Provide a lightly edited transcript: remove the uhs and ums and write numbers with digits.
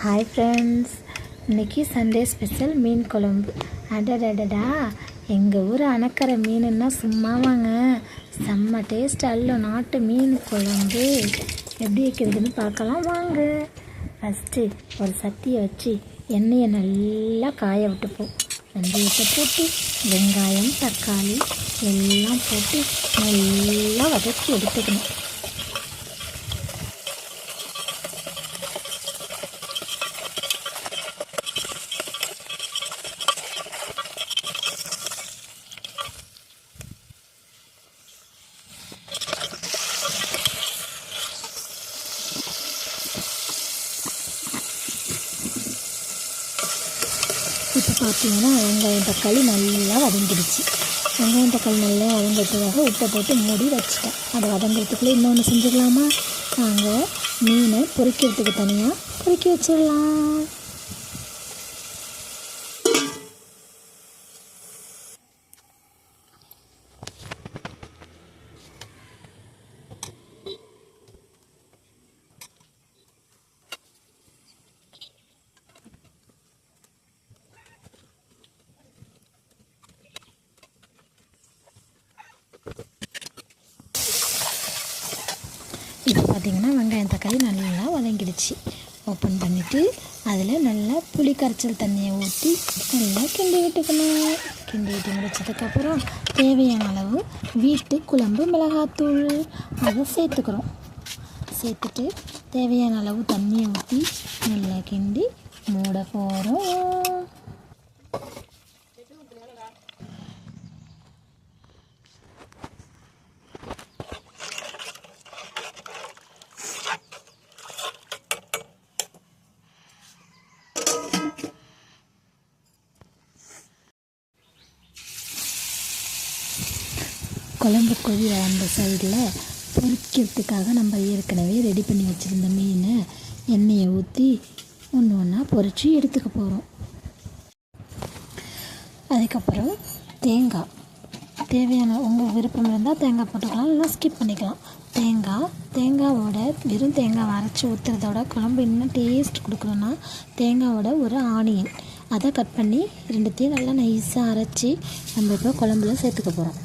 Hi friends, இன்றைக்கி Sunday special மீன் குழம்பு. அடடடடா, எங்கள் ஊர் அணக்கரை மீனுன்னா சும்மாவாங்க, செம்ம டேஸ்ட். அல்ல நாட்டு மீன் குழம்பு எப்படி வைக்கிறதுன்னு பார்க்கலாம் வாங்க. ஃபஸ்ட்டு ஒரு சட்டியை வச்சு எண்ணெயை நல்லா காய விட்டுப்போம். வெந்தயத்தை போட்டு வெங்காயம் தக்காளி எல்லாம் போட்டு நல்லா வதக்கி எடுத்துக்கணும். இப்போ பார்த்தீங்கன்னா வெங்காயம் தக்காளி நல்லா வதங்கிடுச்சு. வெங்காயம் தக்காளி நல்லா வதங்கிறதுக்காக உப்பை போட்டு மூடி வச்சுட்டேன். அதை வதங்கிறதுக்குள்ளே இன்னொன்று செஞ்சுக்கலாமா? நாங்கள் மீனை பொரிக்கிறதுக்கு தனியாக பொரிக்க வச்சிடலாம். இப்போ பார்த்திங்கன்னா வெங்காயம் தக்காளி நல்லா வதங்கிடுச்சு. ஓப்பன் பண்ணிவிட்டு அதில் நல்லா புளி கரைச்சல் தண்ணியை ஊற்றி நல்லா கிண்டி விட்டுக்கணும். கிண்டி விட்டு முடிச்சதுக்கப்புறம் தேவையான அளவு வீட்டு குழம்பு மிளகாத்தூள் அதை சேர்த்துக்கிறோம். சேர்த்துட்டு தேவையான அளவு தண்ணியை ஊற்றி நல்லா கிண்டி மூட போகிறோம். குழம்பு கொதிர அந்த சைடில் பொரிக்கிறதுக்காக நம்ம ஏற்கனவே ரெடி பண்ணி வச்சுருந்த மீனை எண்ணெயை ஊற்றி ஒன்று ஒன்றா பொரித்து எடுத்துக்க போகிறோம். அதுக்கப்புறம் தேங்காய் தேவையான உங்கள் விருப்பம் இருந்தால் தேங்காய் போட்டுக்கலாம், இல்லைனா ஸ்கிப் பண்ணிக்கலாம். தேங்காவோட வெறும் தேங்காய் அரைச்சி ஊற்றுறதோட குழம்பு இன்னும் டேஸ்ட் கொடுக்கணுன்னா தேங்காவோட ஒரு ஆனியன் அதை கட் பண்ணி ரெண்டுத்தையும் நல்லா நைஸாக அரைச்சி நம்ம இப்போ குழம்புல சேர்த்துக்க போகிறோம்.